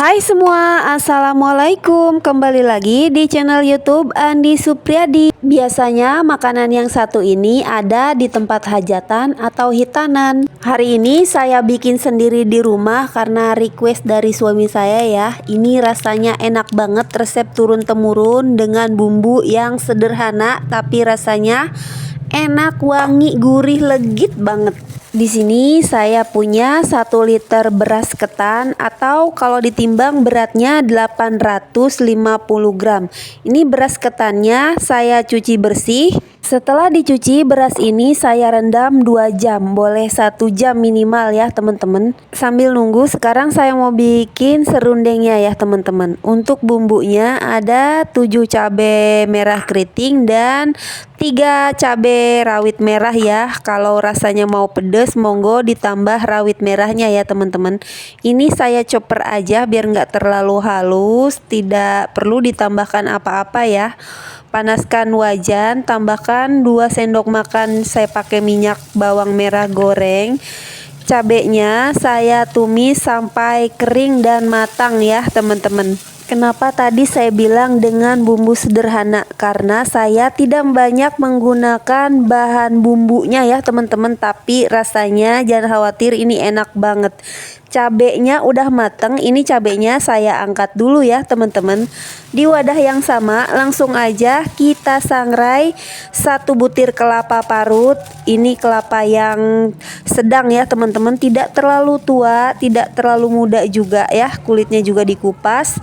Hai semua, assalamualaikum. Kembali lagi di channel YouTube Andi Supriyadi. Biasanya makanan yang satu ini ada di tempat hajatan atau hitanan. Hari ini saya bikin sendiri di rumah karena request dari suami saya ya. Ini rasanya enak banget, resep turun temurun dengan bumbu yang sederhana tapi rasanya enak, wangi, gurih, legit banget. Di sini saya punya 1 liter beras ketan atau kalau ditimbang beratnya 850 gram. Ini beras ketannya saya cuci bersih. Setelah dicuci, beras ini saya rendam 2 jam, boleh 1 jam minimal ya teman-teman. Sambil nunggu, sekarang saya mau bikin serundengnya ya teman-teman. Untuk bumbunya ada 7 cabai merah keriting dan 3 cabai rawit merah ya. Kalau rasanya mau pedas, monggo ditambah rawit merahnya ya teman-teman. Ini saya chopper aja biar nggak terlalu halus, tidak perlu ditambahkan apa-apa ya. Panaskan wajan, tambahkan 2 sendok makan saya pakai minyak bawang merah goreng. Cabenya saya tumis sampai kering dan matang ya teman-teman. Kenapa tadi saya bilang dengan bumbu sederhana? Karena saya tidak banyak menggunakan bahan bumbunya ya teman-teman, tapi rasanya jangan khawatir, ini enak banget. Cabenya udah mateng, ini cabenya saya angkat dulu ya teman-teman. Di wadah yang sama langsung aja kita sangrai 1 butir kelapa parut. Ini kelapa yang sedang ya teman-teman, tidak terlalu tua, tidak terlalu muda juga ya, kulitnya juga dikupas.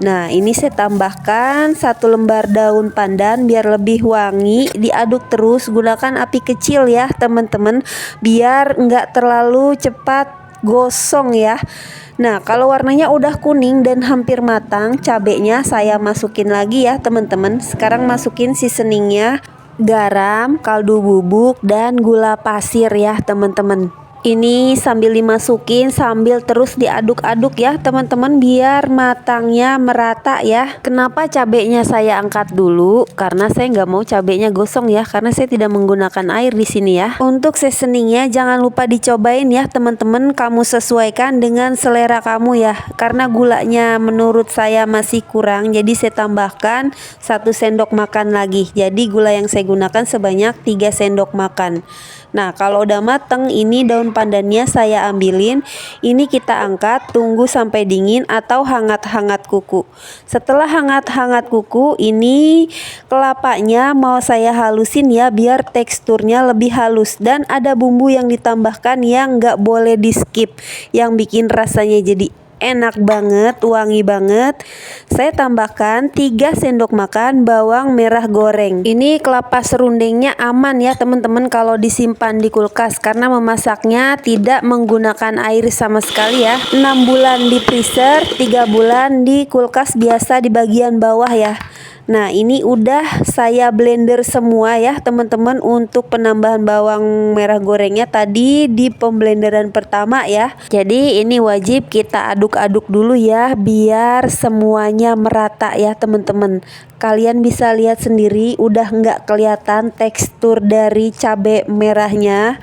Nah, ini saya tambahkan 1 lembar daun pandan biar lebih wangi. Diaduk terus, gunakan api kecil ya teman-teman, biar nggak terlalu cepat gosong ya. Nah, kalau warnanya udah kuning dan hampir matang, cabenya saya masukin lagi ya teman-teman. Sekarang masukin seasoningnya, garam, kaldu bubuk, dan gula pasir ya teman-teman. Ini sambil dimasukin, sambil terus diaduk-aduk ya teman-teman, biar matangnya merata ya. Kenapa cabenya saya angkat dulu? Karena saya nggak mau cabenya gosong ya, karena saya tidak menggunakan air di sini ya. Untuk seasoningnya jangan lupa dicobain ya teman-teman, kamu sesuaikan dengan selera kamu ya. Karena gulanya menurut saya masih kurang, jadi saya tambahkan 1 sendok makan lagi. Jadi gula yang saya gunakan sebanyak 3 sendok makan. Nah, kalau udah mateng, ini daun pandannya saya ambilin. Ini kita angkat, tunggu sampai dingin atau hangat-hangat kuku. Setelah hangat-hangat kuku, ini kelapanya mau saya halusin ya, biar teksturnya lebih halus. Dan ada bumbu yang ditambahkan yang nggak boleh di skip, yang bikin rasanya jadi enak banget, wangi banget. Saya tambahkan 3 sendok makan bawang merah goreng. Ini kelapa serundengnya aman ya teman-teman kalau disimpan di kulkas, karena memasaknya tidak menggunakan air sama sekali ya. 6 bulan di freezer, 3 bulan di kulkas biasa di bagian bawah ya. Nah, ini udah saya blender semua ya teman-teman. Untuk penambahan bawang merah gorengnya tadi di pemblenderan pertama ya. Jadi ini wajib kita aduk-aduk dulu ya, biar semuanya merata ya teman-teman. Kalian bisa lihat sendiri, udah nggak kelihatan tekstur dari cabai merahnya.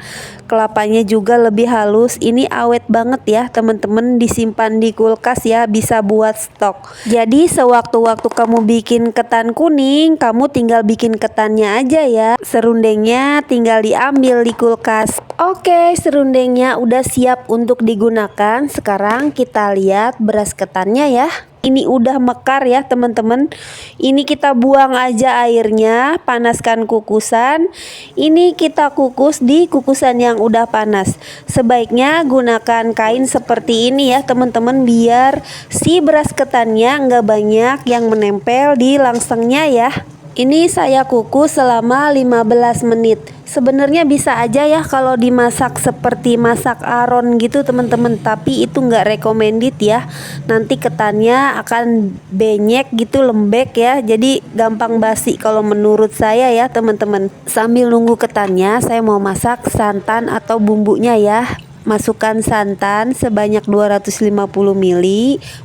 Kelapanya juga lebih halus. Ini awet banget ya teman-teman, disimpan di kulkas ya, bisa buat stok. Jadi sewaktu-waktu kamu bikin ketan kuning, kamu tinggal bikin ketannya aja ya. Serundengnya tinggal diambil di kulkas. Oke, serundengnya udah siap untuk digunakan. Sekarang kita lihat beras ketannya ya. Ini udah mekar ya teman-teman. Ini kita buang aja airnya, panaskan kukusan. Ini kita kukus di kukusan yang udah panas. Sebaiknya gunakan kain seperti ini ya teman-teman, biar si beras ketannya nggak banyak yang menempel di langsengnya ya. Ini saya kukus selama 15 menit. Sebenarnya bisa aja ya kalau dimasak seperti masak aron gitu teman-teman, tapi itu nggak recommended ya. Nanti ketannya akan benyek gitu, lembek ya, jadi gampang basi kalau menurut saya ya teman-teman. Sambil nunggu ketannya, saya mau masak santan atau bumbunya ya. Masukkan santan sebanyak 250 ml,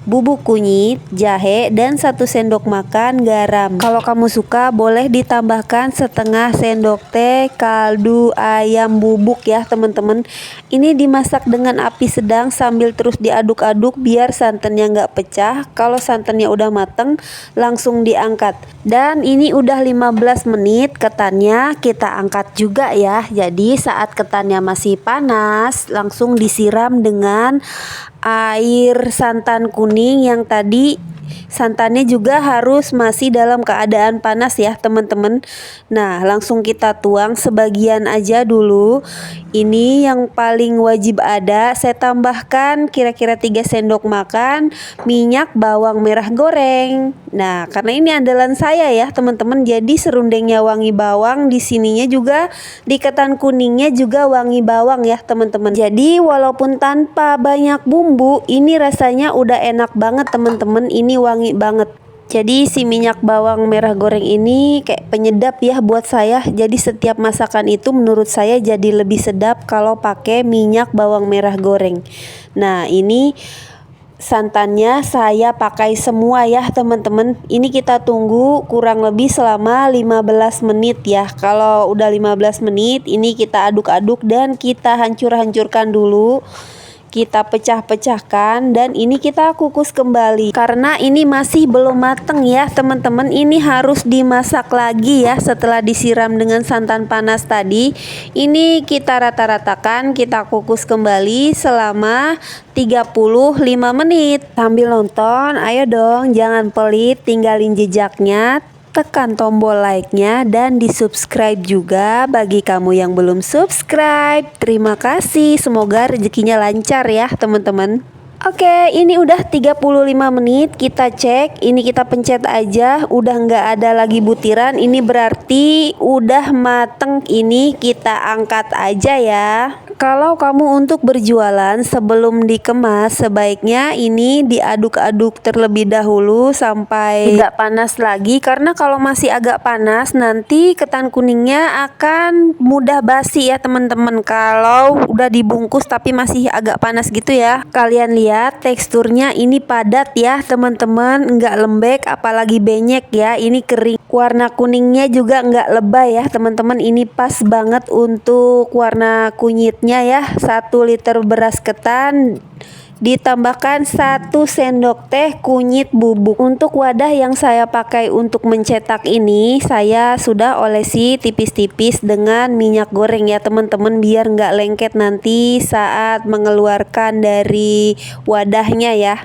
bubuk kunyit, jahe, dan 1 sendok makan garam. Kalau kamu suka boleh ditambahkan setengah sendok teh kaldu ayam bubuk ya teman-teman. Ini dimasak dengan api sedang sambil terus diaduk-aduk biar santannya nggak pecah. Kalau santannya udah mateng langsung diangkat. Dan ini udah 15 menit ketannya kita angkat juga ya. Jadi saat ketannya masih panas langsung disiram dengan air santan kuning yang tadi santannya juga harus masih dalam keadaan panas ya teman-teman. Nah langsung kita tuang sebagian aja dulu. Ini yang paling wajib ada, saya tambahkan kira-kira 3 sendok makan minyak bawang merah goreng. Nah karena ini andalan saya ya teman-teman, jadi serundengnya wangi bawang, di sininya juga di ketan kuningnya juga wangi bawang ya teman-teman. Jadi walaupun tanpa banyak bumbu ini rasanya udah enak banget teman-teman, ini wangi banget. Jadi si minyak bawang merah goreng ini kayak penyedap ya buat saya. Jadi setiap masakan itu menurut saya jadi lebih sedap kalau pakai minyak bawang merah goreng. Nah ini santannya saya pakai semua ya teman-teman. Ini kita tunggu kurang lebih selama 15 menit ya. Kalau udah 15 menit ini kita aduk-aduk dan kita hancur-hancurkan dulu. Kita pecah-pecahkan dan ini kita kukus kembali karena ini masih belum mateng ya teman-teman. Ini harus dimasak lagi ya setelah disiram dengan santan panas tadi. Ini kita rata-ratakan, kita kukus kembali selama 35 menit. Sambil nonton ayo dong jangan pelit, tinggalin jejaknya, tekan tombol like-nya dan di subscribe juga bagi kamu yang belum subscribe. Terima kasih, semoga rezekinya lancar ya teman-teman. Oke, ini udah 35 menit, kita cek, ini kita pencet aja, udah nggak ada lagi butiran, ini berarti udah mateng, ini kita angkat aja ya. Kalau kamu untuk berjualan sebelum dikemas sebaiknya ini diaduk-aduk terlebih dahulu sampai tidak panas lagi, karena kalau masih agak panas nanti ketan kuningnya akan mudah basi ya teman-teman. Kalau udah dibungkus tapi masih agak panas gitu ya, kalian lihat teksturnya ini padat ya teman-teman, nggak lembek apalagi benyek ya, ini kering. Warna kuningnya juga nggak lebay ya teman-teman, ini pas banget untuk warna kunyitnya ya. 1 liter beras ketan ditambahkan 1 sendok teh kunyit bubuk. Untuk wadah yang saya pakai untuk mencetak ini saya sudah olesi tipis-tipis dengan minyak goreng ya teman-teman, biar nggak lengket nanti saat mengeluarkan dari wadahnya ya.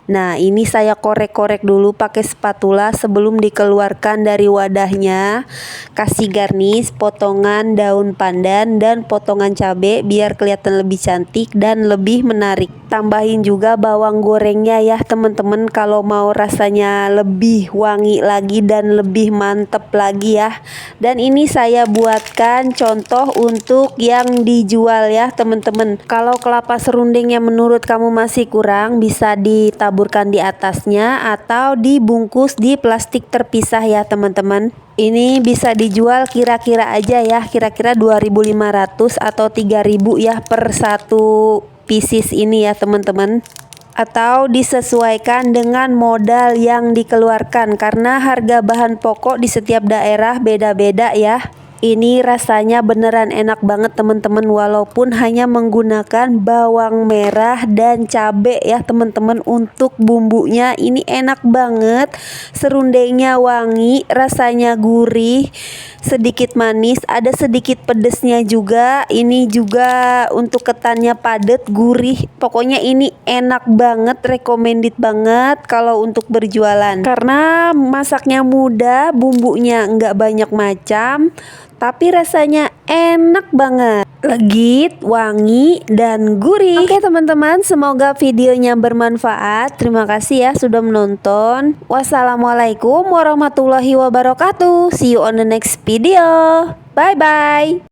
Nah ini saya korek-korek dulu pakai spatula sebelum dikeluarkan dari wadahnya. Kasih garnish potongan daun pandan dan potongan cabai biar kelihatan lebih cantik dan lebih menarik. Tambahin juga bawang gorengnya ya teman-teman kalau mau rasanya lebih wangi lagi dan lebih mantep lagi ya. Dan ini saya buatkan contoh untuk yang dijual ya teman-teman. Kalau kelapa serundengnya menurut kamu masih kurang, bisa ditaburkan di atasnya atau dibungkus di plastik terpisah ya teman-teman. Ini bisa dijual kira-kira aja ya, kira-kira 2.500 atau 3.000 ya per 1 pieces ini ya teman-teman, atau disesuaikan dengan modal yang dikeluarkan karena harga bahan pokok di setiap daerah beda-beda ya. Ini rasanya beneran enak banget teman-teman, walaupun hanya menggunakan bawang merah dan cabai ya teman-teman untuk bumbunya. Ini enak banget, serundengnya wangi, rasanya gurih, sedikit manis, ada sedikit pedesnya juga. Ini juga untuk ketannya padat, gurih. Pokoknya ini enak banget, recommended banget kalau untuk berjualan. Karena masaknya mudah, bumbunya nggak banyak macam, tapi rasanya enak banget, legit, wangi, dan gurih. Oke teman-teman, semoga videonya bermanfaat. Terima kasih ya sudah menonton. Wassalamualaikum warahmatullahi wabarakatuh. See you on the next video. Bye bye.